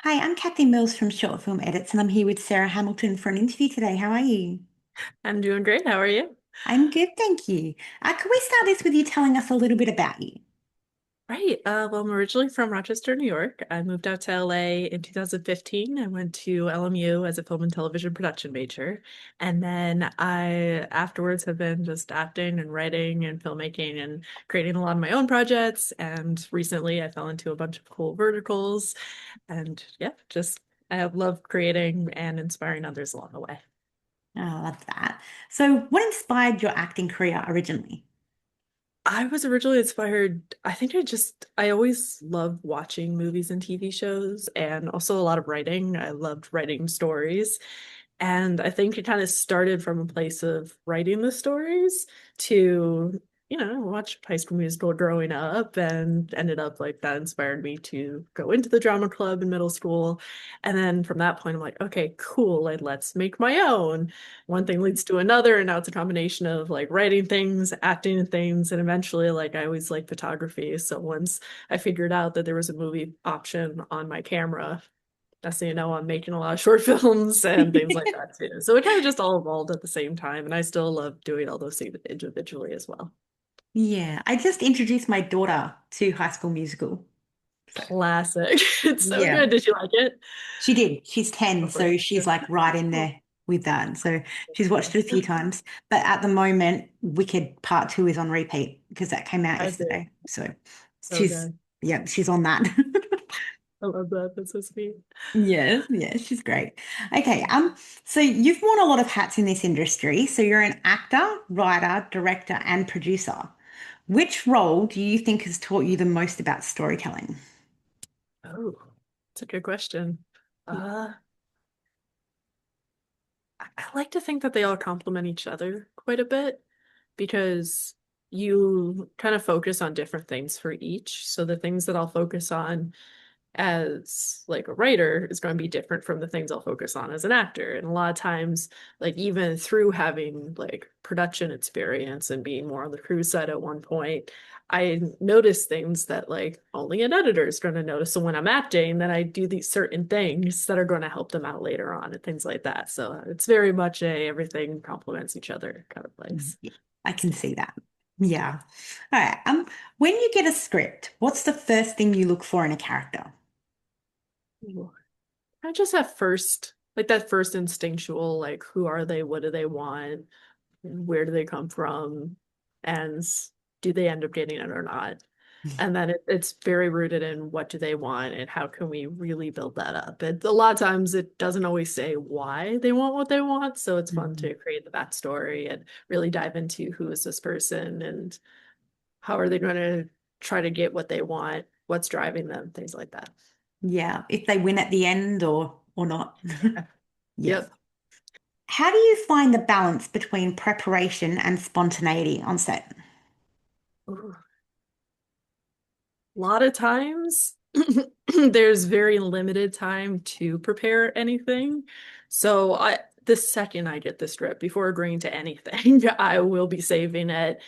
Hi, I'm Kathy Mills from Short Film Edits, and I'm here with Sarah Hamilton for an interview today. How are you? I'm doing great. How are you? I'm good, thank you. Could we start this with you telling us a little bit about you? Right. Well, I'm originally from Rochester, New York. I moved out to LA in 2015. I went to LMU as a film and television production major. And then I afterwards have been just acting and writing and filmmaking and creating a lot of my own projects. And recently I fell into a bunch of cool verticals. And yeah, just I have loved creating and inspiring others along the way. Oh, I love that. So, what inspired your acting career originally? I was originally inspired. I always loved watching movies and TV shows and also a lot of writing. I loved writing stories. And I think it kind of started from a place of writing the stories to, watch High School Musical growing up and ended up like that inspired me to go into the drama club in middle school. And then from that point, I'm like, okay, cool, like let's make my own. One thing leads to another, and now it's a combination of like writing things, acting things, and eventually like I always like photography. So once I figured out that there was a movie option on my camera, that's, I'm making a lot of short films and things like that too. So it kind of just all evolved at the same time. And I still love doing all those things individually as well. Yeah, I just introduced my daughter to High School Musical. So, Classic. It's so yeah, good. Did you like it? she did. She's 10, Of course. so she's like right in there with that. So, she's watched it a few times. But at the moment, Wicked Part 2 is on repeat because that came out I did. yesterday. So, So she's, good. yeah, she's on that. I love that. That's so sweet. Yes, yes, she's great. Okay, so you've worn a lot of hats in this industry. So you're an actor, writer, director, and producer. Which role do you think has taught you the most about storytelling? Oh, it's a good question. Uh, I like to think that they all complement each other quite a bit because you kind of focus on different things for each. So the things that I'll focus on as like a writer is going to be different from the things I'll focus on as an actor. And a lot of times, like even through having like production experience and being more on the crew side at one point, I notice things that like only an editor is going to notice. So when I'm acting, then I do these certain things that are going to help them out later on and things like that. So it's very much a everything complements each other kind of place. Yeah, I can see that. Yeah. All right. When you get a script, what's the first thing you look for in a character? I just have first, like that first instinctual, like who are they? What do they want? Where do they come from? And do they end up getting it or not? And then it's very rooted in what do they want and how can we really build that up. And a lot of times it doesn't always say why they want what they want. So it's fun Mhm. to create the backstory and really dive into who is this person and how are they going to try to get what they want, what's driving them, things like that. Yeah, if they win at the end or not. Yeah. Yep. How do you find the balance between preparation and spontaneity on set? Ooh. A lot of times there's very limited time to prepare anything. So the second I get the script, before agreeing to anything, I will be saving it.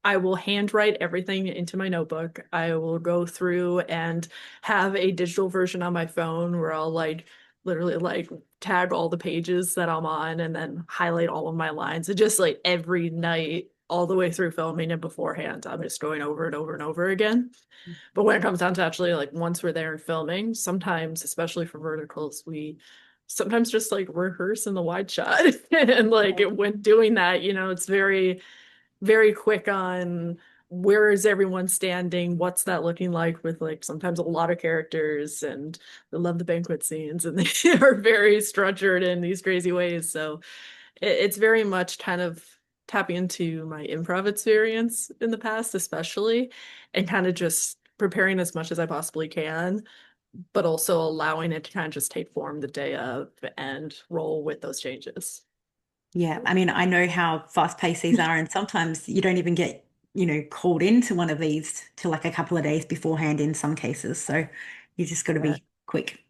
I will handwrite everything into my notebook. I will go through and have a digital version on my phone where I'll like literally like tag all the pages that I'm on and then highlight all of my lines. And just like every night, all the way through filming and beforehand, I'm just going over and over and over again. But when it comes down to actually like once we're there and filming, sometimes, especially for verticals, we sometimes just like rehearse in the wide shot. And like when doing that, it's very, very quick on where is everyone standing, what's that looking like with like sometimes a lot of characters and I love the banquet scenes and they are very structured in these crazy ways. So it's very much kind of tapping into my improv experience in the past, especially, and kind of just preparing as much as I possibly can, but also allowing it to kind of just take form the day of and roll with those changes. Yeah, I mean, I know how fast-paced these are, and sometimes you don't even get, called into one of these till like a couple of days beforehand in some cases. So you just got to Yeah, be quick.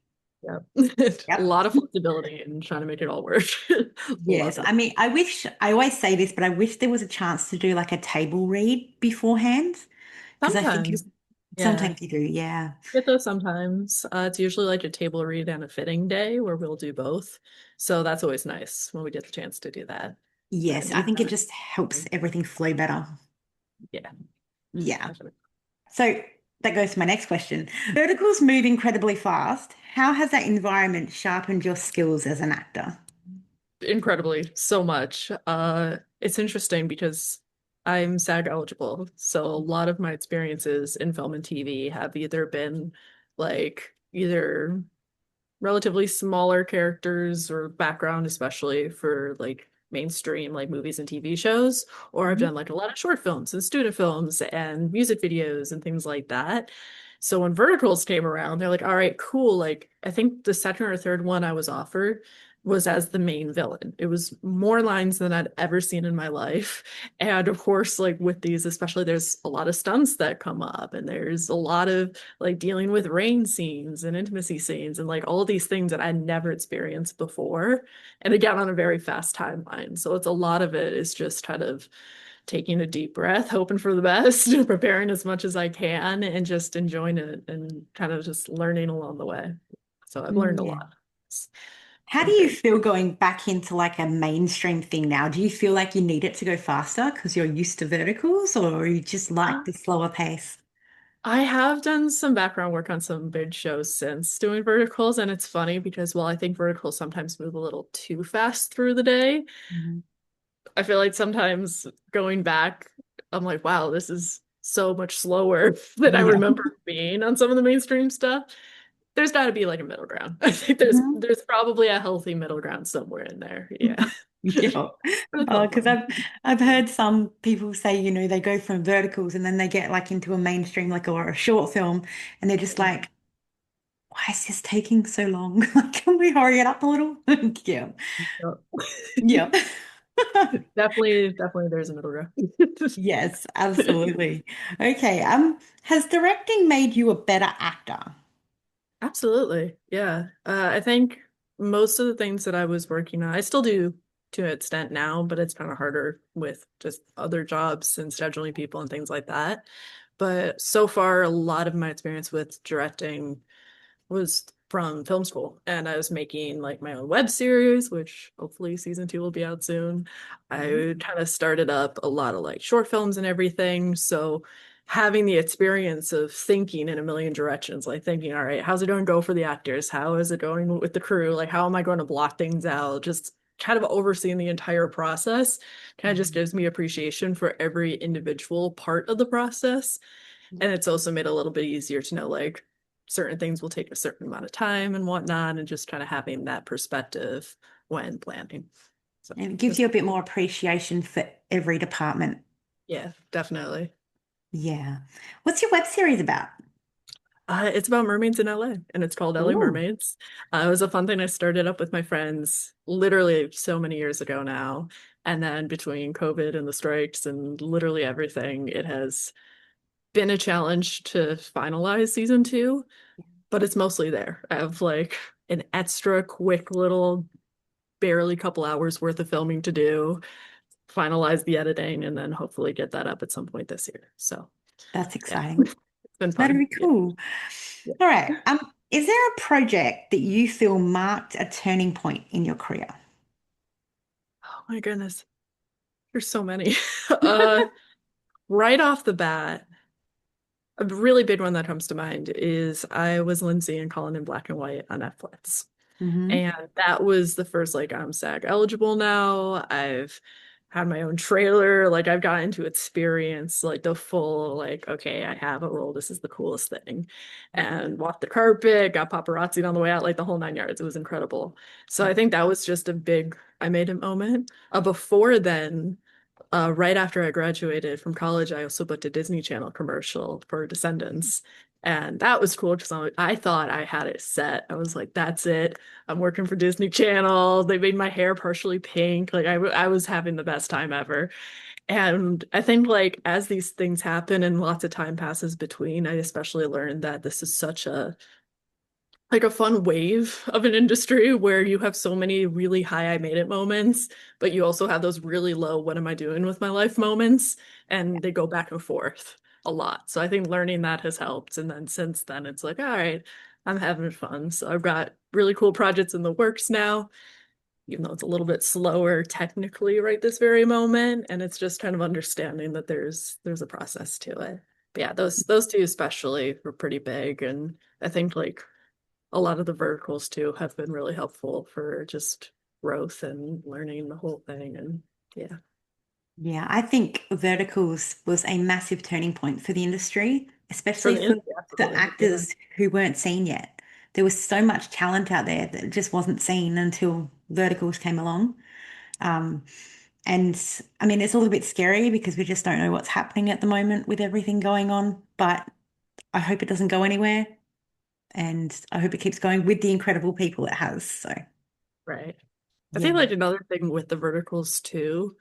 yeah. A Yep. lot of flexibility and trying to make it all work. Yes. Love it. I mean, I always say this, but I wish there was a chance to do like a table read beforehand because I think Sometimes. Yeah. Sometimes you do, yeah. Get those sometimes. It's usually like a table read and a fitting day where we'll do both. So that's always nice when we get the chance to do that. Yes, And I even think it that, just helps everything flow better. yeah, Yeah. definitely. So that goes to my next question. Verticals move incredibly fast. How has that environment sharpened your skills as an actor? Incredibly, so much. It's interesting because I'm SAG eligible, so a lot of my experiences in film and TV have either been like either relatively smaller characters or background, especially for like mainstream like movies and TV shows, or I've done Mhm. like a lot of short films and student films and music videos and things like that. So when verticals came around, they're like, all right, cool. Like I think the second or third one I was offered was as the main villain. It was more lines than I'd ever seen in my life. And of course, like with these, especially there's a lot of stunts that come up and there's a lot of like dealing with rain scenes and intimacy scenes and like all these things that I never experienced before. And again, on a very fast timeline. So it's a lot of it is just kind of taking a deep breath, hoping for the best, preparing as much as I can, and just enjoying it and kind of just learning along the way. So I've learned a Yeah. lot. It's How do been you great. feel going back into like a mainstream thing now? Do you feel like you need it to go faster because you're used to verticals, or you just like the slower pace? I have done some background work on some big shows since doing verticals, and it's funny because while I think verticals sometimes move a little too fast through the day, Mhm. I feel like sometimes going back, I'm like, wow, this is so much slower than I Yeah. remember being on some of the mainstream stuff. There's got to be like a middle ground. I think there's Mhm. there's probably a healthy middle ground somewhere in there. Yeah. Yeah. But it's all Because fun. I've Yeah. heard some people say, they go from verticals and then they get like into a mainstream like or a short film and they're just like, why is this taking so long? Like, can we hurry it up a little? Yeah. So, Yeah. definitely there's a middle ground. Yes, absolutely. Okay. Has directing made you a better actor? Absolutely. Yeah. I think most of the things that I was working on, I still do to an extent now, but it's kind of harder with just other jobs and scheduling people and things like that. But so far, a lot of my experience with directing was from film school, and I was making like my own web series, which hopefully season two will be out soon. Mhm. I kind of started up a lot of like short films and everything. So having the experience of thinking in a million directions, like thinking, all right, how's it going to go for the actors? How is it going with the crew? Like, how am I going to block things out? Just kind of overseeing the entire process kind of just Mhm. gives me appreciation for every individual part of the process. And it's also made it a little bit easier to know like certain things will take a certain amount of time and whatnot, and just kind of having that perspective when planning. So And it gives it's you a been bit cool. more appreciation for every department. Yeah, definitely. Yeah. What's your web series about? It's about mermaids in LA and it's called LA Ooh. Mermaids. It was a fun thing I started up with my friends literally so many years ago now. And then between COVID and the strikes and literally everything, it has been a challenge to finalize season two, but it's mostly there. I have like an extra quick little barely couple hours worth of filming to do, finalize the editing, and then hopefully get that up at some point this year. So That's yeah, exciting. it's been That'd fun. be Yeah. cool. Yeah. All right. Is there a project that you feel marked a turning point in your career? Oh my goodness. There's so many. Right off the bat, a really big one that comes to mind is I was Lindsay and Colin in Black and White on Netflix. Hmm. And that was the first, like, I'm SAG eligible now. I've had my own trailer. Like, I've gotten to experience, like, the full, like, okay, I have a role. This is the coolest thing. And walked the carpet, got paparazzi'd on the way out, like, the whole nine yards. It was incredible. So I think that was just a big, I made a moment. Before then, right after I graduated from college, I also booked a Disney Channel commercial for Descendants. And that was cool because I thought I had it set. I was like, that's it. I'm working for Disney Channel. They made my hair partially pink. Like I was having the best time ever. And I think like as these things happen and lots of time passes between, I especially learned that this is such a like a fun wave of an industry where you have so many really high I made it moments, but you also have those really low what am I doing with my life moments, and they go back and forth. a lot. So I think learning that has helped. And then since then, it's like, all right, I'm having fun. So I've got really cool projects in the works now, even though it's a little bit slower technically right this very moment. And it's just kind of understanding that there's a process to it. But yeah, those two especially were pretty big. And I think like a lot of the verticals too have been really helpful for just growth and learning the whole thing. And yeah, Yeah, I think verticals was a massive turning point for the industry, for especially the for the absolutely, yeah, actors who weren't seen yet. There was so much talent out there that just wasn't seen until verticals came along. Um, and I mean, it's all a bit scary because we just don't know what's happening at the moment with everything going on, but I hope it doesn't go anywhere. And I hope it keeps going with the incredible people it has. So, right. I think yeah. like another thing with the verticals too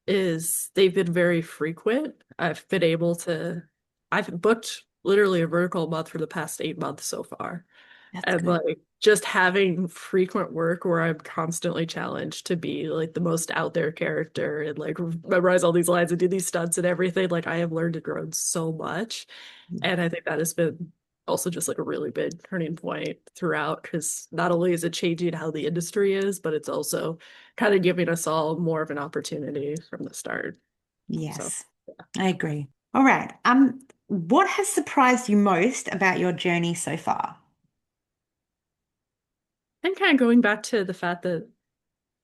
is they've been very frequent. I've booked literally a vertical a month for the past 8 months so far. That's And good. like just having frequent work where I'm constantly challenged to be like the most out there character and like memorize all these lines and do these stunts and everything. Like I have learned and grown so much. And I think that has been also just like a really big turning point throughout because not only is it changing how the industry is, but it's also kind of giving us all more of an opportunity from the start. So Yes, I agree. All right. What has surprised you most about your journey so far? and kind of going back to the fact that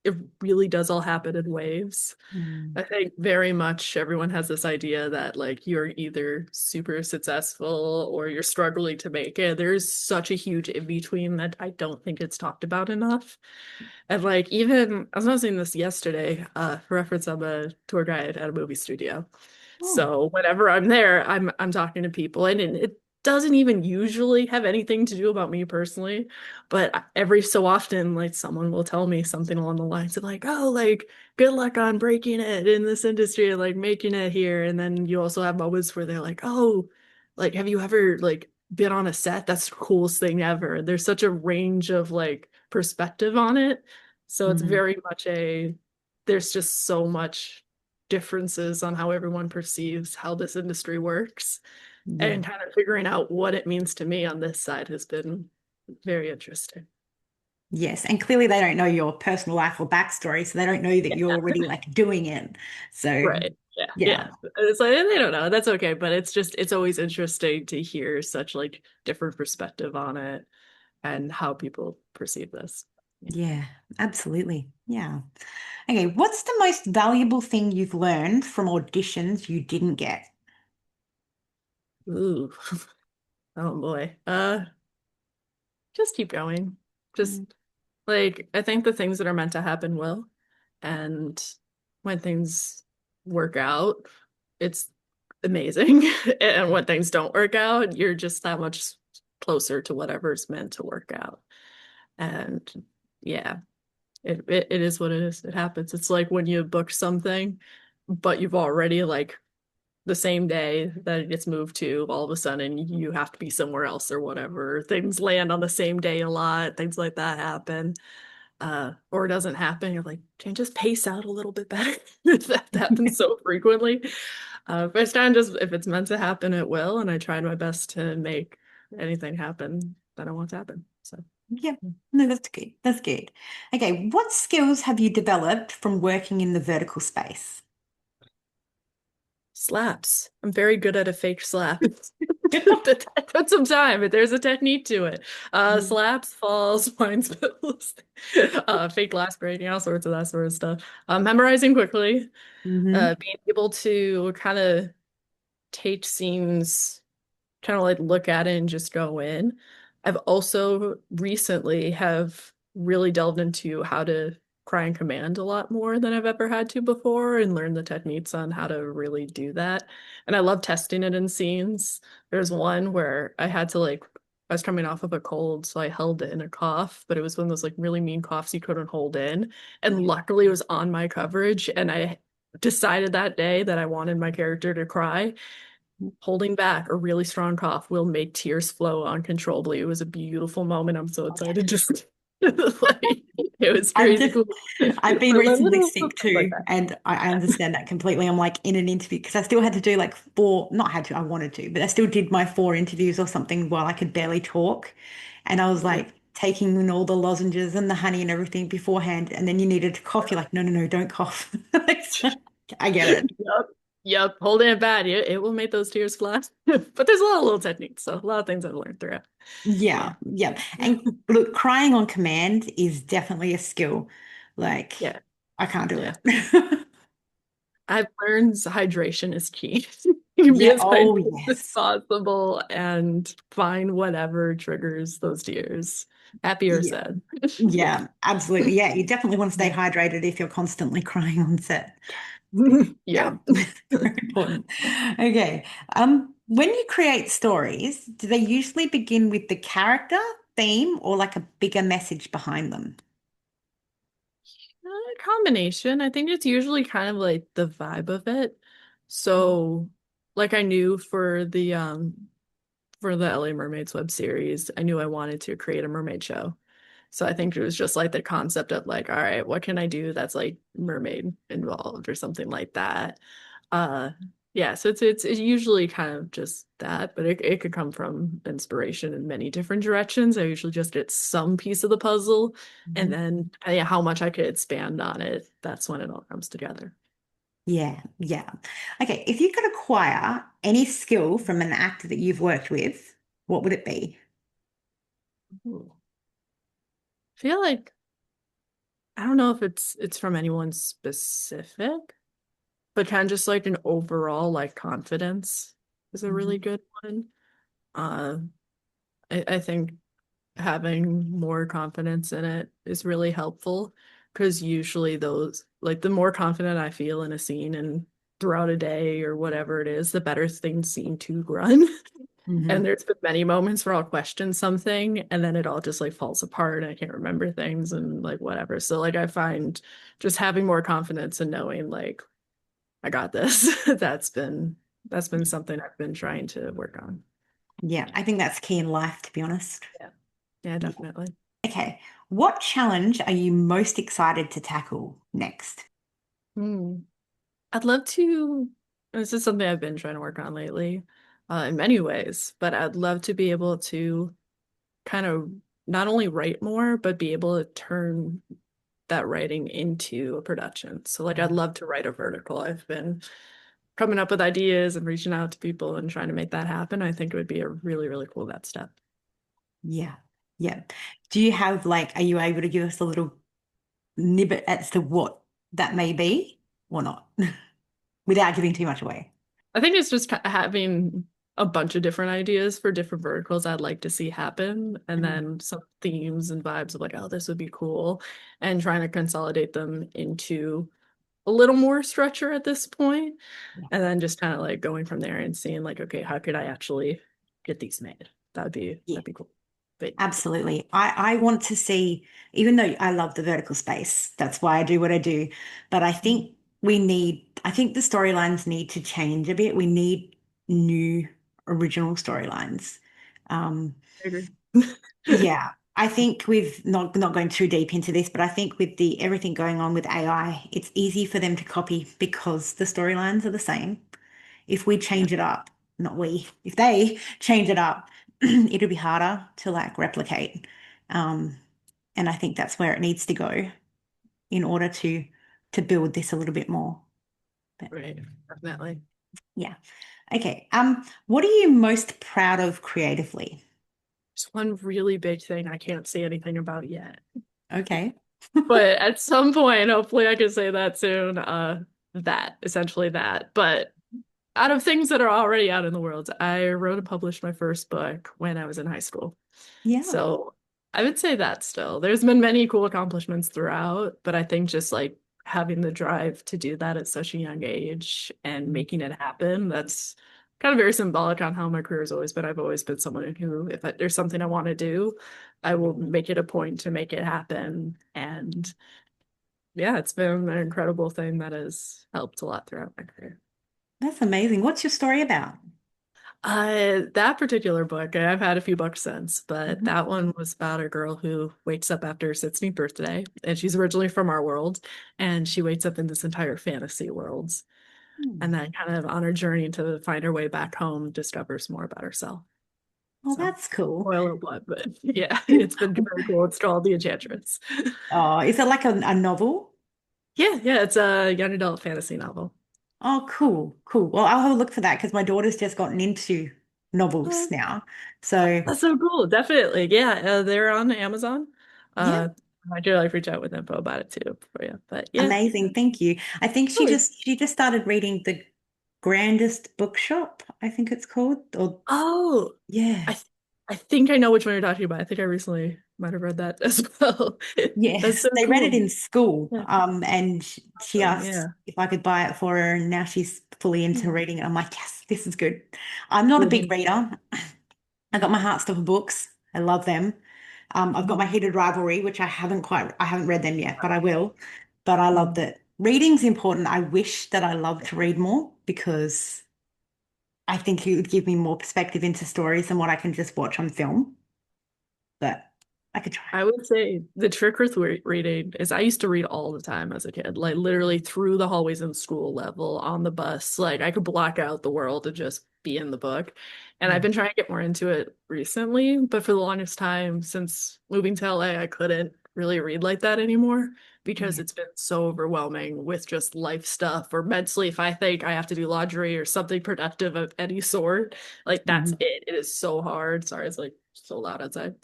it really does all happen in waves. Mm, I think very much everyone has this idea that like you're either super successful or you're struggling to make it. There's such a huge in between that I don't think it's talked about enough. And like even I was noticing this yesterday, for reference, I'm a tour guide at a movie studio. oh, So whenever I'm there, I'm talking to people and it doesn't even usually have anything to do about me personally, but every so often like someone will tell me something along the lines of like, "Oh, like good luck on breaking it in this industry, like making it here." And then you also have moments where they're like, "Oh, like have you ever like been on a set? That's the coolest thing ever." There's such a range of like perspective on it. So it's mm, very much there's just so much differences on how everyone perceives how this industry works. yeah. And kind of figuring out what it means to me on this side has been very interesting. Yes. And clearly they don't know your personal life or backstory, so they don't know that Yeah. you're already like doing it. So, Right. Yeah. yeah. Yeah. It's like they don't know. That's okay. But it's just it's always interesting to hear such like different perspective on it and how people perceive this. Yeah. Yeah, absolutely. Yeah. Okay, what's the most valuable thing you've learned from auditions you didn't get? Ooh. Oh boy. Just keep going. Just Mm, like I think the things that are meant to happen will. And when things work out, it's amazing. And when things don't work out, you're just that much closer to whatever's meant to work out. And yeah, it is what it is. It happens. It's like when you book something, but you've already like the same day that it gets moved to, all of a sudden you have to be somewhere else or whatever. Things land on the same day a lot, things like that happen. Or it doesn't happen. You're like, can you just pace out a little bit better? That happens so frequently. But it's kind of just if it's meant to happen, it will. And I tried my best to make anything happen that I want to happen. So yeah. No, that's good. That's good. Okay, what skills have you developed from working in the vertical space? slaps. I'm very good at a fake slap. That took some time, but there's a technique to it. Slaps, falls, wine spills, fake glass breaking, all sorts of that sort of stuff. Memorizing quickly, Mm-hmm. being able to kind of take scenes, kind of like look at it and just go in. I've also recently have really delved into how to cry and command a lot more than I've ever had to before and learn the techniques on how to really do that. And I love testing it in scenes. There's one where I had to like I was coming off of a cold, so I held in a cough, but it was one of those like really mean coughs you couldn't hold in. And luckily it was on my coverage, and I decided that day that I wanted my character to cry. Holding back a really strong cough will make tears flow uncontrollably. It was a beautiful moment. I'm so Oh, yeah. excited to see. Like it was I crazy just, cool. I've been But like recently little sick stuff like too, that. and I understand that completely. I'm like in an interview because I still had to do like four, not had to, I wanted to, but I still did my four interviews or something while I could barely talk. And I was Yeah. like taking in all the lozenges and the honey and everything beforehand. And then you needed to cough. You're like, no, no, no, don't cough. I get it. Yep. Yep. Holding it bad. It will make those tears fly. But there's a lot of little techniques, so a lot of things I've learned throughout. Yeah, Yeah. yeah. And look, crying on command is definitely a skill. Like, Yeah. I can't do Yeah. it. I've learned hydration is key. You can be Yeah, as oh hydrated as yes. possible and find whatever triggers those tears, happy or Yeah. sad. Yeah, absolutely. Yeah, you definitely want to stay hydrated if you're constantly crying on set. Yep. Yeah, very important. Okay. When you create stories, do they usually begin with the character, theme, or like a bigger message behind them? Combination. I think it's usually kind of like the vibe of it. So, like I knew for the LA Mermaids web series, I knew I wanted to create a mermaid show. So I think it was just like the concept of like, all right, what can I do that's like mermaid involved or something like that. Uh yeah, so it's usually kind of just that, but it could come from inspiration in many different directions. I usually just get some piece of the puzzle and Mhm. then yeah, how much I could expand on it, that's when it all comes together. Yeah, yeah. Okay, if you could acquire any skill from an actor that you've worked with, what would it be? Ooh. I feel like I don't know if it's from anyone specific, but kind of just like an overall like confidence is a Mhm. really good one. Uh, I think having more confidence in it is really helpful because usually those like the more confident I feel in a scene and throughout a day or whatever it is, the better things seem to run. And Mhm. there's been many moments where I'll question something and then it all just like falls apart and I can't remember things and like whatever. So like I find just having more confidence and knowing like I got this. That's been something I've been trying to work on. Yeah, I think that's key in life, to be honest. Yeah. Yeah, Yeah. definitely. Okay, what challenge are you most excited to tackle next? Hmm. I'd love to, this is something I've been trying to work on lately, in many ways, but I'd love to be able to kind of not only write more, but be able to turn that writing into a production. So like I'd love to write a vertical. I've been coming up with ideas and reaching out to people and trying to make that happen. I think it would be a really, really cool next step. Yeah, yeah. Do you have like, are you able to give us a little nibbit as to what that may be or not, without giving too much away? I think it's just having a bunch of different ideas for different verticals I'd like to see happen, and Mm. then some themes and vibes of like, oh, this would be cool, and trying to consolidate them into a little more structure at this point, Yeah. and then just kind of like going from there and seeing like, okay, how could I actually get these made? Yeah. That'd be cool. But Absolutely. I want to see, even though I love the vertical space, that's why I do what I do. But I think the storylines need to change a bit. We need new original storylines. Um, I agree. yeah, I think with not going too deep into this, but I think with the everything going on with AI, it's easy for them to copy because the storylines are the same. If we Yeah, change it up, not we, if they change it up, it'll be harder to like replicate. Um, and I think that's where it needs to go in order to build this a little bit more. But right. Definitely. yeah. Okay. What are you most proud of creatively? There's one really big thing I can't say anything about yet. Okay. But at some point, hopefully I can say that soon. That, essentially that. But out of things that are already out in the world, I wrote and published my first book when I was in high school. Yeah. So I would say that still. There's been many cool accomplishments throughout, but I think just like having the drive to do that at such a young age and making it happen, that's kind of very symbolic on how my career has always been. I've always been someone who, if there's something I want to do, I will make it a point to make it happen. And yeah, it's been an incredible thing that has helped a lot throughout my career. That's amazing. What's your story about? That particular book, I've had a few books since, but Mhm. that one was about a girl who wakes up after her 16th birthday, and she's originally from our world, and she wakes up in this entire fantasy world, and Hmm. then kind of on her journey to find her way back home, discovers more about herself. Oh, So, that's cool. spoiler what, but yeah, it's been very cool. It's called The Enchantress. Oh, is it like a novel? Yeah, yeah, it's a young adult fantasy novel. Oh, cool, cool. Well, I'll have a look for that because my daughter's just gotten into novels now. So, That's so cool. Definitely. Yeah, they're on Amazon. yeah, Uh, I do like reach out with info about it too for you. But yeah. amazing. Thank you. I think Oh, she just started reading The Grandest Bookshop, I think it's called. Or oh, yeah. I th I think I know which one you're talking about. I think I recently might have read that as well. That's Yes, so they read it cool. in school. Yeah. And she Awesome. asked Yeah. if I could buy it for her, and now she's fully into Mm. reading it. I'm like, yes, this is good. I'm not a big Mhm. reader. I got my Heartstopper books. I love them. I've got my Mhm. Heated Rivalry, which I haven't read them yet, but I will. But I loved Mhm. it. Reading's important. I wish that I loved to read more because I think it would give me more perspective into stories than what I can just watch on film. But I could try. I would say the trick with reading is I used to read all the time as a kid, like literally through the hallways in school level, on the bus. Like I could block out the world and just be in the book. And I've Mm, been trying to get more into it recently, but for the longest time since moving to LA, I couldn't really read like that anymore because yeah. it's been so overwhelming with just life stuff or mentally if I think I have to do laundry or something productive of any sort, like that's Mhm. it. It is so hard. Sorry, it's like so loud outside.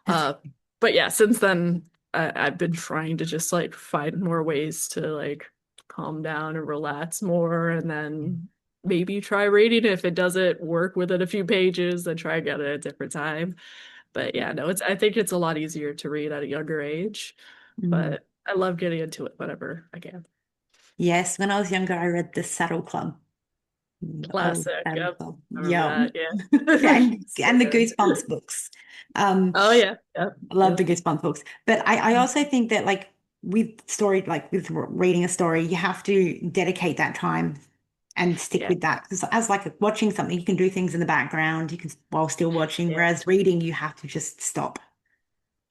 That's Uh, but yeah, since then I've been trying to just like find more ways to like calm down and relax more, and then maybe try reading it. If it doesn't work within a few pages, then try again at a different time. But yeah, no, it's I think it's a lot easier to read at a younger age, mm. but I love getting into it whenever I can. Yes, when I was younger, I read The Saddle Club. The old Classic. Saddle Yep. Club. I remember Yeah. that. Yeah. So And the good. Goosebumps books. Um, Oh yeah. Yep. I love the Yep. Goosebumps books. But I also think that like with reading a story, you have to dedicate that time and stick Yeah. with that. Because as like watching something, you can do things in the background, you can while still watching, Yeah. whereas reading, you have to just stop.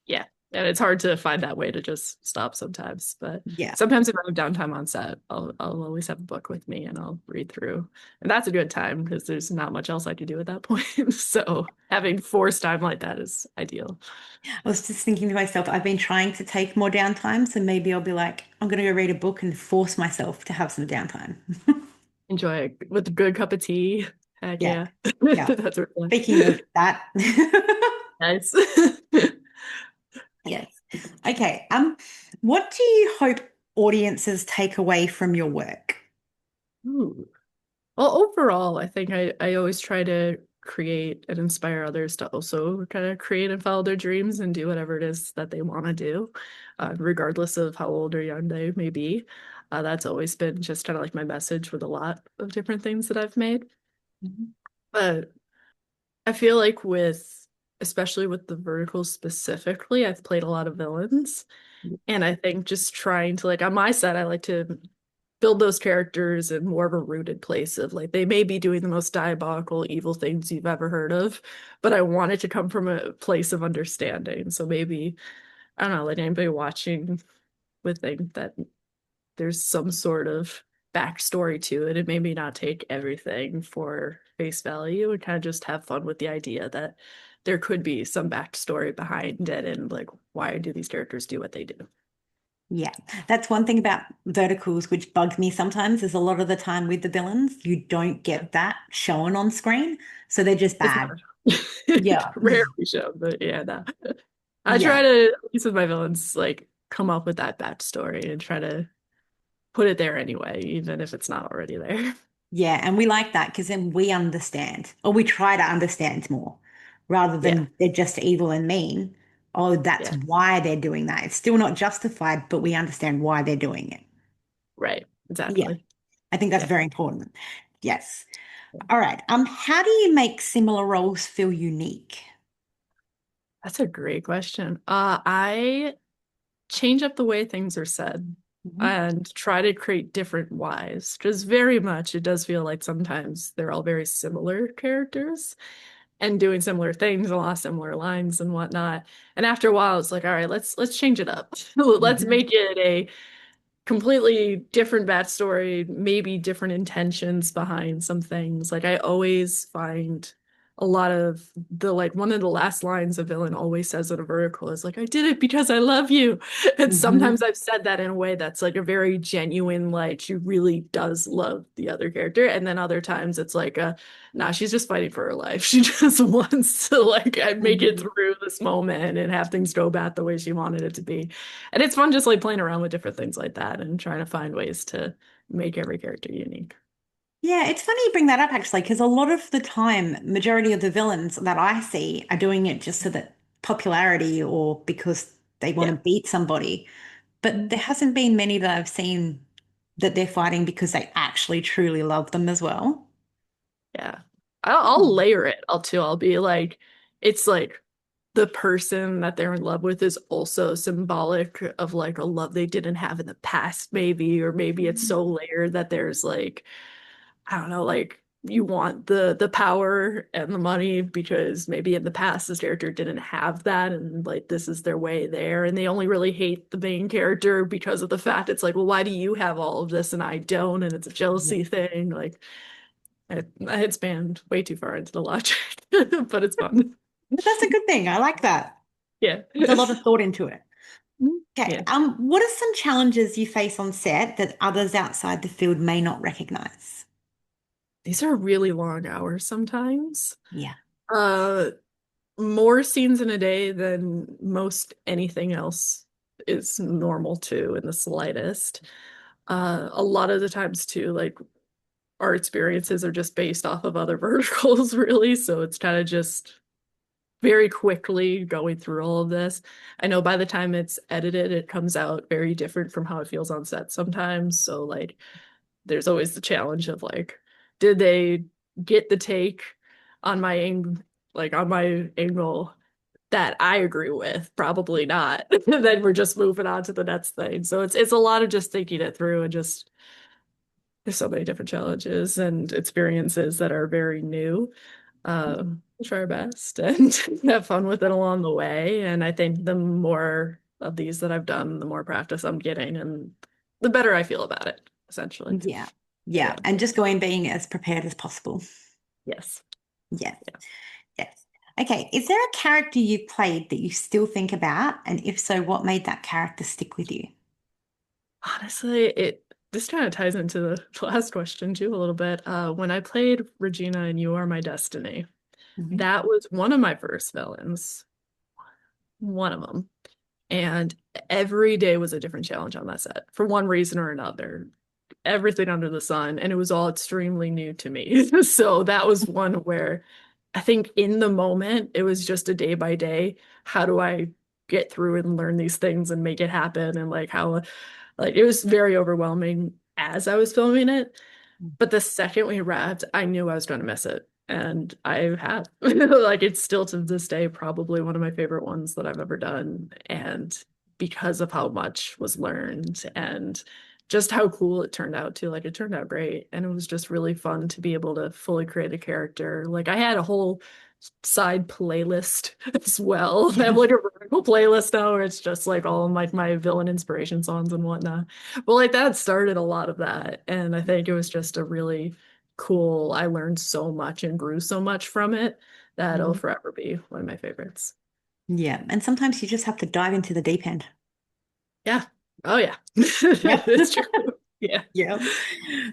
Yeah. And it's hard to find that way to just stop sometimes. But Yeah. sometimes if I have downtime on set, I'll always have a book with me and I'll read through. And that's a good time because there's not much else I can do at that point. So having forced time like that is ideal. I was just thinking to myself, I've been trying to take more downtime, so maybe I'll be like, I'm gonna go read a book and force myself to have some downtime. Enjoy it with a good cup of tea. Heck Yeah. yeah. Yeah. That's really Speaking of that. nice. Yes. Okay. What do you hope audiences take away from your work? Ooh. Well, overall, I think I always try to create and inspire others to also kind of create and follow their dreams and do whatever it is that they want to do, regardless of how old or young they may be. That's always been just kind of like my message with a lot of different things that I've made. Mhm. But I feel like especially with the verticals specifically, I've played a lot of villains. And I think just trying to like on my side, I like to build those characters in more of a rooted place of like they may be doing the most diabolical, evil things you've ever heard of, but I want it to come from a place of understanding. So maybe, I don't know, like anybody watching would think that there's some sort of backstory to it and maybe not take everything for face value and kind of just have fun with the idea that there could be some backstory behind it and like why do these characters do what they do. Yeah, that's one thing about verticals which bugs me sometimes is a lot of the time with the villains, you don't Yeah. get that shown on screen. So they're just It's bad. not Yeah. rarely shown, but yeah, no. I Yeah. try to, at least with my villains, like come up with that backstory and try to put it there anyway, even if it's not already there. Yeah. And we like that because then we understand, or we try to understand more rather Yeah, than they're just evil and mean. Oh, that's yeah, why they're doing that. It's still not justified, but we understand why they're doing it. right, Yeah. exactly. I think that's Yeah. very important. Yes. All right. How do you make similar roles feel unique? That's a great question. I change up the way things are said. Mhm. and try to create different whys. Just very much, it does feel like sometimes they're all very similar characters and doing similar things, a lot of similar lines and whatnot. And after a while, it's like, all right, let's change it up. Let's Mhm. make it a completely different backstory, maybe different intentions behind some things. Like I always find a lot of the like one of the last lines a villain always says in a vertical is like, I did it because I love you. And sometimes Mhm. I've said that in a way that's like a very genuine, like she really does love the other character. And then other times it's like nah, she's just fighting for her life. She just wants to like make it Mhm. through this moment and have things go bad the way she wanted it to be. And it's fun just like playing around with different things like that and trying to find ways to make every character unique. Yeah, it's funny you bring that up actually, because a lot of the time, majority of the villains that I see are doing it just so that popularity or because they want Yeah. to beat somebody. But there hasn't been many that I've seen that they're fighting because they actually truly love them as well. Yeah. I'll layer it. I'll be like, it's like the person that they're in love with is also symbolic of like a love they didn't have in the past, maybe, or maybe it's Mhm. so layered that there's like I don't know, like you want the power and the money because maybe in the past this character didn't have that and like this is their way there and they only really hate the main character because of the fact it's like, well, why do you have all of this and I don't? And it's a Yeah. jealousy thing. Like I had spanned way too far into the logic, but it's fun. But that's a good thing. I like that. Yeah. There's a lot of thought into it. Okay. Yeah. What are some challenges you face on set that others outside the field may not recognize? These are really long hours sometimes. Yeah. Uh more scenes in a day than most anything else is normal to in the slightest. A lot of the times too, like our experiences are just based off of other verticals, really. So it's kind of just very quickly going through all of this. I know by the time it's edited, it comes out very different from how it feels on set sometimes. So like there's always the challenge of like, did they get the take on my on my angle that I agree with? Probably not. Then we're just moving on to the next thing. So it's a lot of just thinking it through and just there's so many different challenges and experiences that are very new. We'll try our best and have fun with it along the way. And I think the more of these that I've done, the more practice I'm getting and the better I feel about it, essentially. Yeah. Yeah. Yeah. And just going being as prepared as possible. Yes. Yeah. Yeah. Yes. Okay. Is there a character you played that you still think about? And if so, what made that character stick with you? Honestly, it this kind of ties into the last question too a little bit. When I played Regina in You Are My Destiny, Mhm. that was one of my first villains, one of them. And every day was a different challenge on that set for one reason or another. Everything under the sun, and it was all extremely new to me. So that was one where I think in the moment, it was just a day by day. How do I get through and learn these things and make it happen? And like how, like, it was very overwhelming as I was filming it. But the second we wrapped, I knew I was going to miss it. And I have. Like, it's still to this day probably one of my favorite ones that I've ever done. And because of how much was learned and just how cool it turned out too. Like, it turned out great. And it was just really fun to be able to fully create a character. Like, I had a whole side playlist as well. I have like a vertical playlist now where it's just like all of like my villain inspiration songs and whatnot. Well, like that started a lot of that. And I think it was just a really cool, I learned so much and grew so much from it that it'll Mhm. forever be one of my favorites. Yeah. And sometimes you just have to dive into the deep end. Yeah. Oh yeah. Yep. It's true. Yeah. Yep.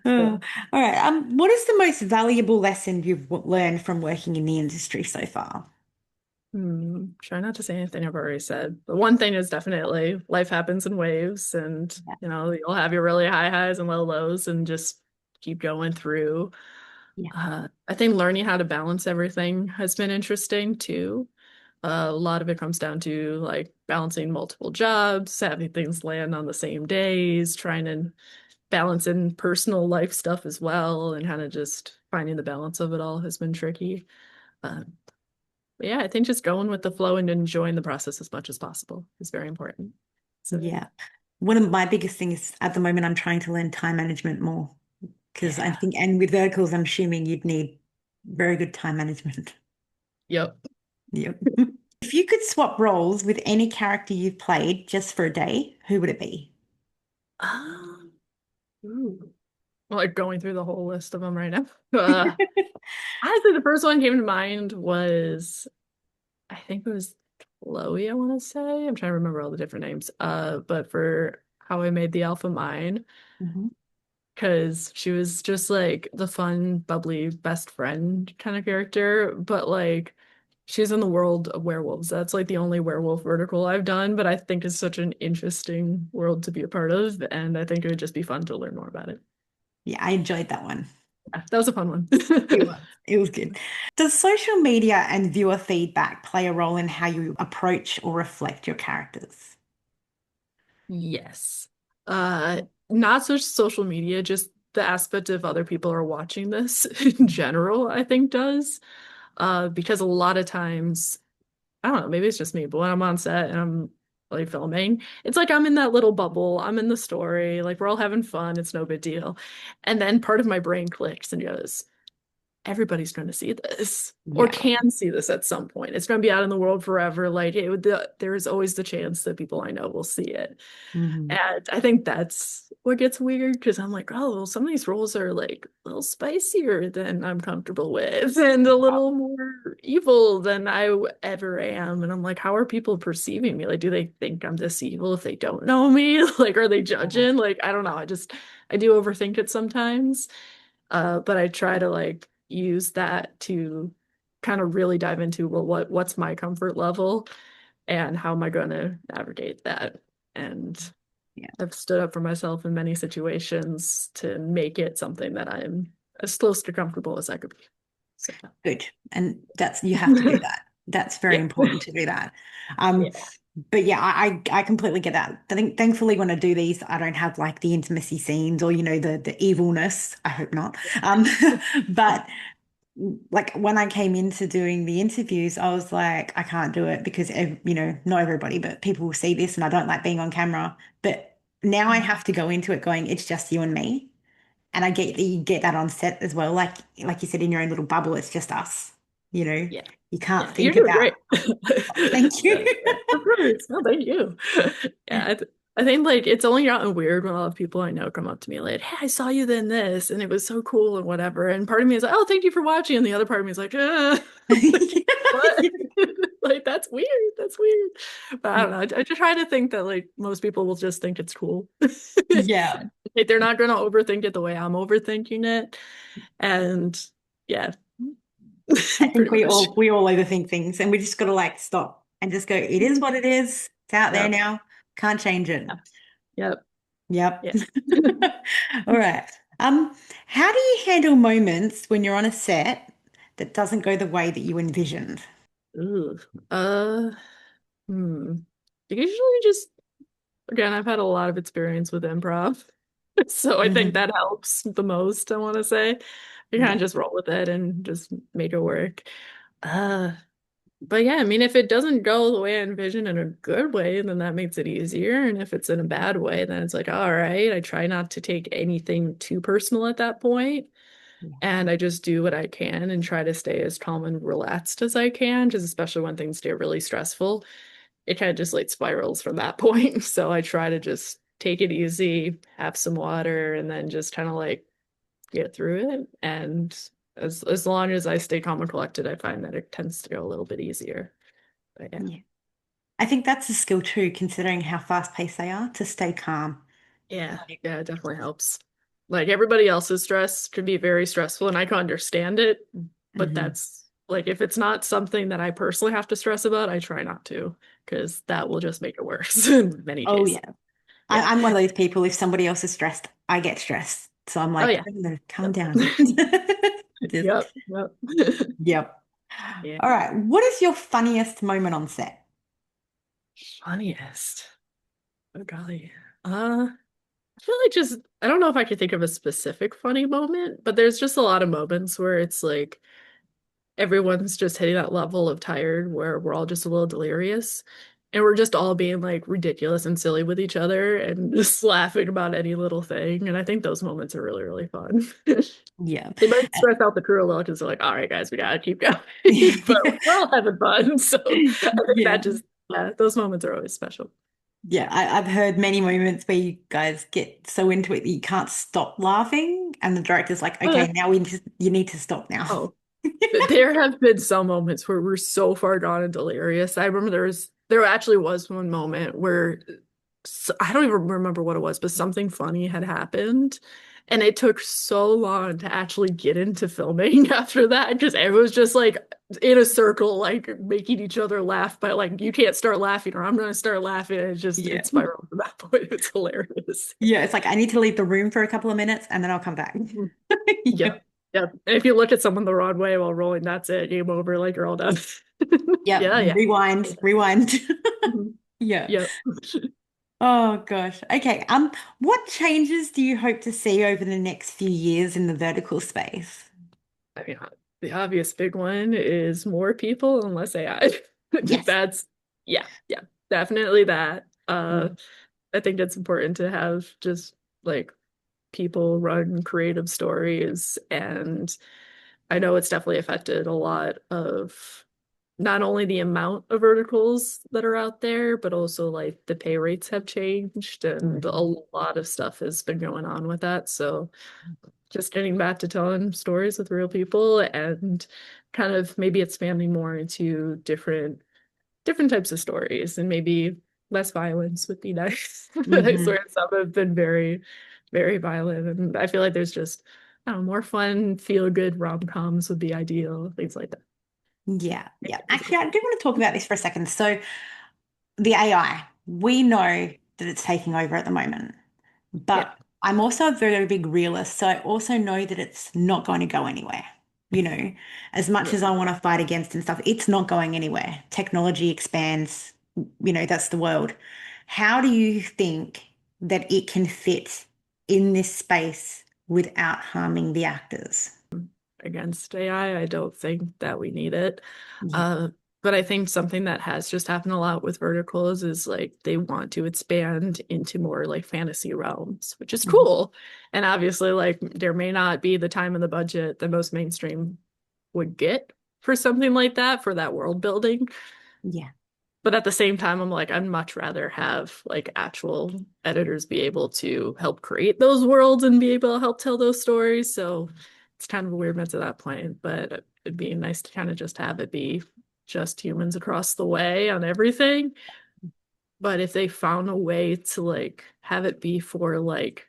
Yeah. All right. What is the most valuable lesson you've learned from working in the industry so far? Try not to say anything I've already said. But one thing is definitely life happens in waves and Yeah. you know, you'll have your really high highs and low lows and just keep going through. Yeah. I think learning how to balance everything has been interesting too. A lot of it comes down to like balancing multiple jobs, having things land on the same days, trying to balance in personal life stuff as well, and kind of just finding the balance of it all has been tricky. Uh, but yeah, I think just going with the flow and enjoying the process as much as possible is very important. So Yeah. One of my biggest things at the moment, I'm trying to learn time management more because I Yeah. think, and with verticals, I'm assuming you'd need very good time management. Yep. Yep. If you could swap roles with any character you've played just for a day, who would it be? Um, ooh. Like going through the whole list of them right now. Honestly, the first one came to mind was I think it was Chloe, I want to say. I'm trying to remember all the different names. But for How I Made the Alpha Mine, Mhm. because she was just like the fun, bubbly best friend kind of character, but like she's in the world of werewolves. That's like the only werewolf vertical I've done, but I think it's such an interesting world to be a part of, and I think it would just be fun to learn more about it. Yeah, I enjoyed that one. Yeah, that was a fun one. It was. It was good. Does social media and viewer feedback play a role in how you approach or reflect your characters? Yes. Uh, Not such social media, just the aspect of other people are watching this in general, I think does. Because a lot of times, I don't know, maybe it's just me, but when I'm on set and I'm like filming, it's like I'm in that little bubble. I'm in the story, like we're all having fun, it's no big deal. And then part of my brain clicks and goes, everybody's going to see this or Yeah. can see this at some point. It's going to be out in the world forever. Like there is always the chance that people I know will see it. Hmm. And I think that's what gets weird because I'm like, oh, well, some of these roles are like a little spicier than I'm comfortable with and a little more evil than ever am. And I'm like, how are people perceiving me? Like, do they think I'm this evil if they don't know me? Like, are they judging? Like, I don't know. I do overthink it sometimes. But I try to like use that to kind of really dive into, well, what's my comfort level and how am I going to navigate that? And Yeah. I've stood up for myself in many situations to make it something that I'm as close to comfortable as I could be. So, Good. And that's, you have to do that. That's very yeah. important to do that. Um, Yeah. but yeah, I completely get that. I think thankfully when I do these, I don't have like the intimacy scenes or, the evilness. I hope not. But like when I came into doing the interviews, I was like, I can't do it because not everybody, but people will see this and I don't like being on camera. But now I have to go into it going, it's just you and me. And I get that you get that on set as well. Like you said, in your own little bubble, it's just us. You know, Yeah. you can't Yeah. You're think doing about, great. thank you. Of course. No, thank you. Yeah. I think like it's only gotten weird when a lot of people I know come up to me like, hey, I saw you in this and it was so cool and whatever. And part of me is like, oh, thank you for watching. And the other part of me is like, like, what? Like, that's weird. That's weird. But I don't know. I just try to think that like most people will just think it's cool. Yeah, Like, they're not going to overthink it the way I'm overthinking it. And yeah, I think pretty we much. all we all overthink things, and we just got to like stop and just go. It is what it is. It's out there Yep. now. Can't change it. Yep. Yep. Yeah. All right. How do you handle moments when you're on a set that doesn't go the way that you envisioned? Ooh. Uh, hmm. Usually just again, I've had a lot of experience with improv. So I think Hmm. that helps the most, I want to say. You kind of Yeah. just roll with it and just make it work. Uh, but yeah, I mean, if it doesn't go the way I envision in a good way, then that makes it easier. And if it's in a bad way, then it's like, all right, I try not to take anything too personal at that point. Yeah. And I just do what I can and try to stay as calm and relaxed as I can, just especially when things get really stressful. It kind of just like spirals from that point. So I try to just take it easy, have some water, and then just kind of like get through it. And as long as I stay calm and collected, I find that it tends to go a little bit easier. But yeah. Yeah. I think that's a skill too, considering how fast-paced they are, to stay calm. Yeah, Like, yeah, it definitely helps. Like everybody else's stress can be very stressful, and I can understand it, but mhm. that's like if it's not something that I personally have to stress about, I try not to, because that will just make it worse in many Oh cases. yeah. Yeah. I'm one of those people, if somebody else is stressed, I get stressed. So I'm Oh like, yeah. no, calm down. Yep. Just, Yep. Yep. yep. Yeah. All right. What is your funniest moment on set? Funniest. Oh golly. I feel like just I don't know if I could think of a specific funny moment, but there's just a lot of moments where it's like everyone's just hitting that level of tired where we're all just a little delirious. And we're just all being like ridiculous and silly with each other and just laughing about any little thing. And I think those moments are really, really fun. Yeah. They might stress out the crew a little because they're like, all right, guys, we gotta keep going. But Yeah. we're all having fun. So I think Yeah. that just, yeah, those moments are always special. Yeah, I've heard many moments where you guys get so into it that you can't stop laughing, and the director's like, "Okay, now you need to stop now." Oh, there have been some moments where we're so far gone and delirious. I remember there actually was one moment where I don't even remember what it was, but something funny had happened. And it took so long to actually get into filming after that because it was just like in a circle, like making each other laugh, but like you can't start laughing or I'm gonna start laughing. And Yeah. it spiraled from that point. It's hilarious. Yeah, it's like I need to leave the room for a couple of minutes and then I'll come back. Mhm. Yeah. Yep. Yep. And if you look at someone the wrong way while rolling, that's it. Game over. Like you're all done. Yep. Yeah, yeah. Rewind, rewind. Mhm. Yeah. Yep. Oh gosh. Okay. What changes do you hope to see over the next few years in the vertical space? I mean, the obvious big one is more people and less AI. Yes. That's, yeah, yeah, definitely that. Mm. I think it's important to have just like people run creative stories. And I know it's definitely affected a lot of not only the amount of verticals that are out there, but also like the pay rates have changed and a Mhm. lot of stuff has been going on with that. So just getting back to telling stories with real people and kind of maybe expanding more into different types of stories and maybe less violence would be nice. I Mhm. swear some have been very, very violent. And I feel like there's just, I don't know, more fun, feel good rom-coms would be ideal, things like that. Yeah. Yeah. Actually, I do want to talk about this for a second. So the AI, we know that it's taking over at the moment. Yeah. But I'm also a very big realist, so I also know that it's not going to go anywhere. You know, as much Yeah. as I want to fight against and stuff, it's not going anywhere. Technology expands, that's the world. How do you think that it can fit in this space without harming the actors? Against AI. I don't think that we need it. Yeah. Uh, but I think something that has just happened a lot with verticals is like they want to expand into more like fantasy realms, which is Mhm. cool. And obviously, like there may not be the time and the budget that most mainstream would get for something like that for that world building. Yeah. But at the same time, I'm like, I'd much rather have like actual editors be able to help create those worlds and be able to help tell those stories. So it's kind of a weird mess at that point, but it'd be nice to kind of just have it be just humans across the way on everything. But if they found a way to like have it be for like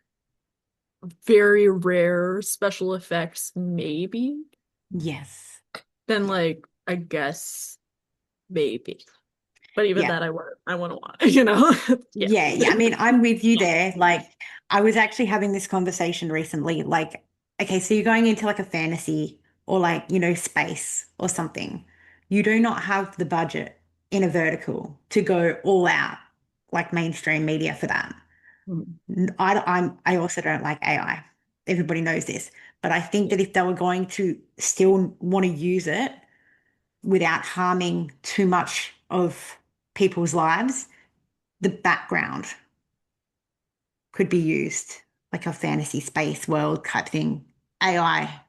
very rare special effects, maybe, Yes. then Yeah. like I guess maybe. But even Yeah. that I wouldn't want, you know? Yeah. Yeah, yeah. I mean, I'm with you there. Like, I was actually having this conversation recently. Like, okay, so you're going into like a fantasy or like, space or something. You do not have the budget in a vertical to go all out like mainstream media for that. Mm. I also don't like AI. Everybody knows this. But I think Yeah. that if they were going to still want to use it without harming too much of people's lives, the background could be used like a fantasy space world type thing. AI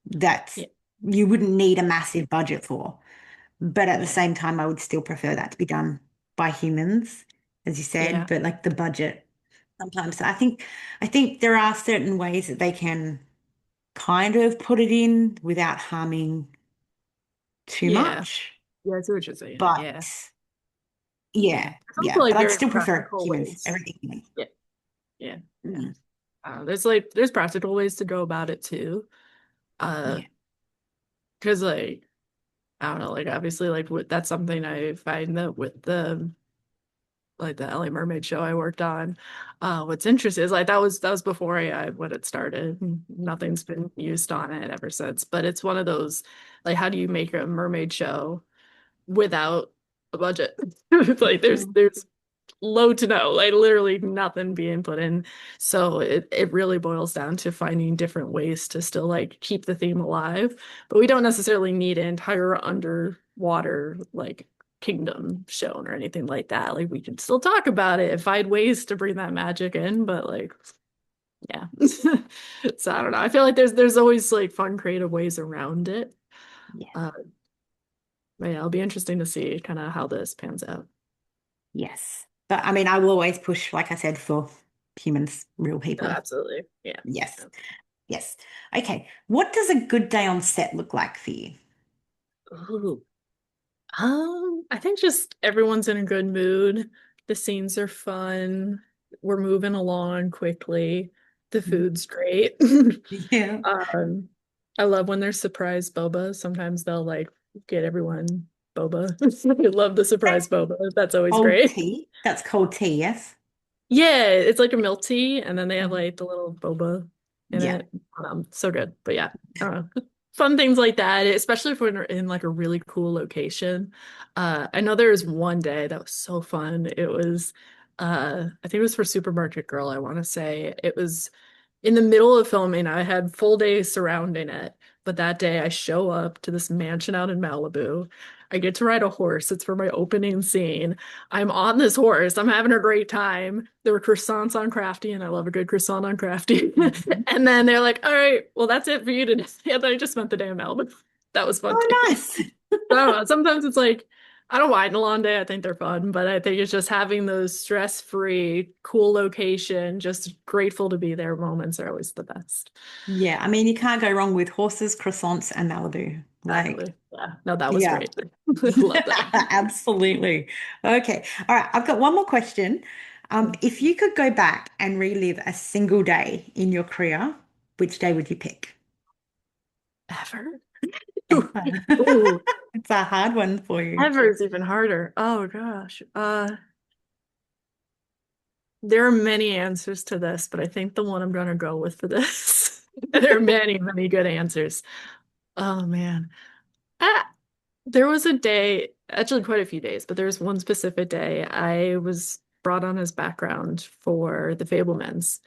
that's Yeah. you wouldn't need a massive budget for. But at the Yeah. same time, I would still prefer that to be done by humans, as you said, Yeah. but like the budget sometimes I think there are certain ways that they can kind of put it in without harming too Yeah. much. Yeah, I see what you're saying. But Yeah. yeah, It's also yeah. But like I'd there's still prefer practical humans, ways. everything humans. Yeah. Yeah. Yeah. Mm, There's practical ways to go about it too. Uh, yeah. because like I don't know, like obviously like that's something I find that with the like the LA Mermaid show I worked on. What's interesting is like that was before AI when it started. Nothing's been used on it ever since. But it's one of those like how do you make a mermaid show without a budget? It's like Mhm. there's low to no, like literally nothing being put in. So it really boils down to finding different ways to still like keep the theme alive. But we don't necessarily need an entire underwater like kingdom shown or anything like that. Like we can still talk about it and find ways to bring that magic in, but like yeah. So I don't know. I feel like there's always like fun creative ways around it. Yes. Uh but yeah, it'll be interesting to see kind of how this pans out. Yes. But I mean, I will always push, like I said, for humans, real Oh, people. absolutely. Yeah. Yes. Yes. Okay. What does a good day on set look like for you? Ooh. I think just everyone's in a good mood. The scenes are fun. We're moving along quickly. The food's great. Yeah. Um, I love when there's surprise boba. Sometimes they'll like get everyone boba. I love the surprise boba. That's always Cold great. tea. That's cold tea, yes? Yeah, it's like a milk tea, and then they have Mhm. like the little boba in Yeah. it. So good. But yeah, I don't know. Fun things like that, especially if we're in like a really cool location. I know there was one day that was so fun. It was, I think it was for Supermarket Girl, I want to say. It was in the middle of filming. I had full days surrounding it, but that day I show up to this mansion out in Malibu. I get to ride a horse. It's for my opening scene. I'm on this horse. I'm having a great time. There were croissants on Crafty, and I love a good croissant on Crafty. Mhm. And then they're like, "All right, well, that's it for you today." And then I just spent the day in Malibu. That was fun too. Oh, nice. I don't know. Sometimes it's like I don't mind a long day. I think they're fun, but I think it's just having those stress-free, cool location, just grateful to be there moments are always the best. Yeah, I mean, you can't go wrong with horses, croissants, and Malibu. Like, Exactly. Yeah. No, that was yeah, great. I love that. absolutely. Okay. All right. I've got one more question. If you could go back and relive a single day in your career, which day would you pick? Ever? Ever. Ooh, It's a hard one for you. ever is even harder. Oh gosh. There are many answers to this, but I think the one I'm gonna go with for this. There are many, many good answers. Oh man. Ah, there was a day, actually quite a few days, but there was one specific day I was brought on as background for The Fablemans.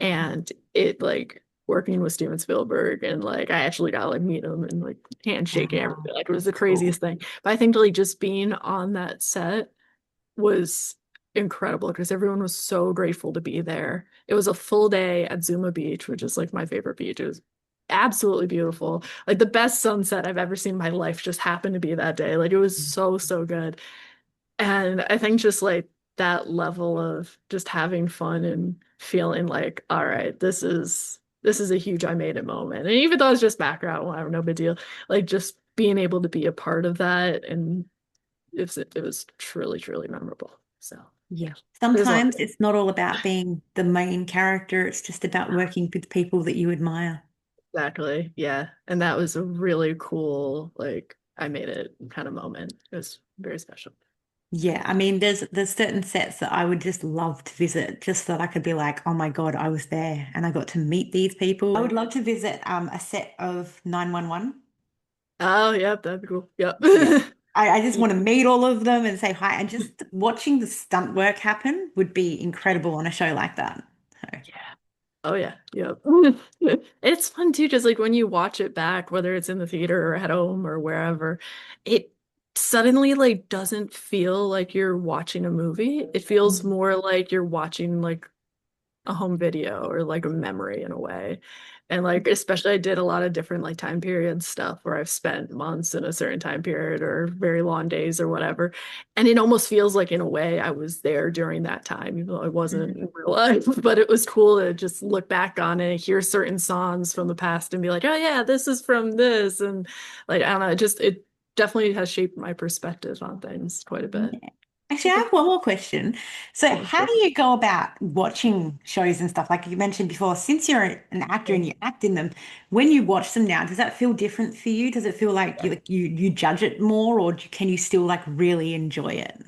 And it like working with Steven Spielberg and like I actually got like meet him and like handshake and Wow. everything. Like it was the Cool. craziest thing. But I think like just being on that set was incredible because everyone was so grateful to be there. It was a full day at Zuma Beach, which is like my favorite beach. It was absolutely beautiful. Like the best sunset I've ever seen in my life just happened to be that day. Like it was so, so good. And I think just like that level of just having fun and feeling like, all right, this is a huge I made it moment. And even though it's just background, whatever, no big deal. Like just being able to be a part of that and it was truly, truly memorable. So Yeah. yeah, there's a lot. Sometimes it's not all about being the main character. It's just about working with people that you admire. Exactly. Yeah. And that was a really cool, like I made it kind of moment. It was very special. Yeah, I mean, there's certain sets that I would just love to visit, just so that I could be like, oh my God, I was there and I got to meet these people. I would love to visit a set of 911. Oh, yeah, that'd be cool. Yep. Yeah. I just want to meet all of them and say hi. And just watching the stunt work happen would be incredible on a show like that. So, Yeah. Oh yeah. Yep. It's fun too, just like when you watch it back, whether it's in the theater or at home or wherever, it suddenly like doesn't feel like you're watching a movie. It feels mm, more like you're watching like a home video or like a memory in a way. And like especially I did a lot of different like time period stuff where I've spent months in a certain time period or very long days or whatever. And it almost feels like in a way I was there during that time, even though I wasn't mm, in real life. But it was cool to just look back on it, hear certain songs from the past and be like, oh yeah, this is from this. And like I don't know, it definitely has shaped my perspective on things quite a bit. yeah. Actually, I have one more question. So, Oh, how sure. do you go about watching shows and stuff? Like you mentioned before, since you're an actor and you act in them, when you watch them now, does that feel different for you? Does it feel like you judge it more, or can you still like really enjoy it?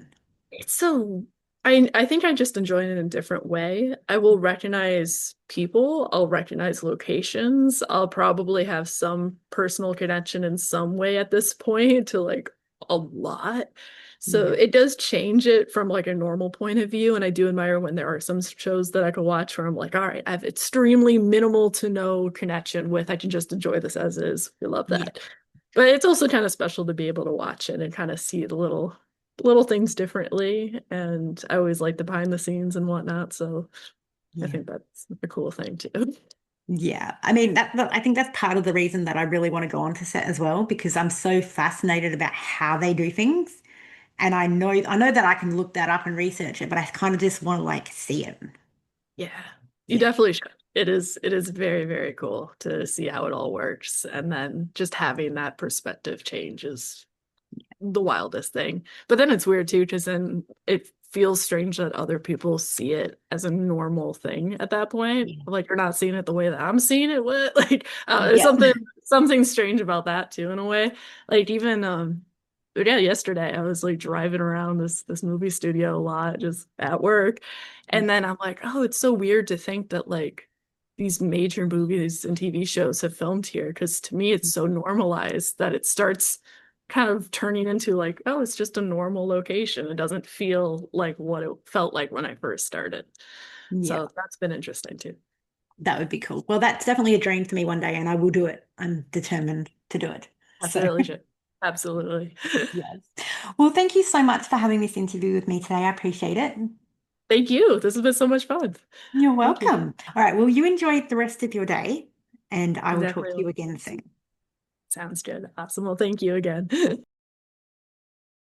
It's so I think I just enjoy it in a different way. I will recognize people, I'll recognize locations. I'll probably have some personal connection in some way at this point to like a lot. So Yeah. it does change it from like a normal point of view. And I do admire when there are some shows that I could watch where I'm like, all right, I have extremely minimal to no connection with. I can just enjoy this as is. I love Yeah. that. But it's also kind of special to be able to watch it and kind of see the little little things differently, and I always like the behind the scenes and whatnot. So I Yeah. think that's a cool thing too. Yeah. I mean, I think that's part of the reason that I really want to go on to set as well, because I'm so fascinated about how they do things. And I know that I can look that up and research it, but I kind of just want to like see it. Yeah, you Yeah. definitely should. It is very, very cool to see how it all works. And then just having that perspective change is the wildest thing. But then it's weird too, because then it feels strange that other people see it as a normal thing at that point. Yeah. Like you're not seeing it the way that I'm seeing it. What like there's Yeah. something strange about that too in a way. Like even but yeah, yesterday I was like driving around this movie studio a lot just at work. And then I'm like, oh, it's so weird to think that like these major movies and TV shows have filmed here because to me it's so normalized that it starts kind of turning into like, oh, it's just a normal location. It doesn't feel like what it felt like when I first started. Yeah. So that's been interesting too. That would be cool. Well, that's definitely a dream for me one day, and I will do it. I'm determined to do it. So, Definitely should. Absolutely. yes. Well, thank you so much for having this interview with me today. I appreciate it. Thank you. This has been so much fun. You're Thank you. welcome. All right. Well, you enjoy the rest of your day, and I will talk to you Definitely again soon. sounds good. Awesome. Well, thank you again.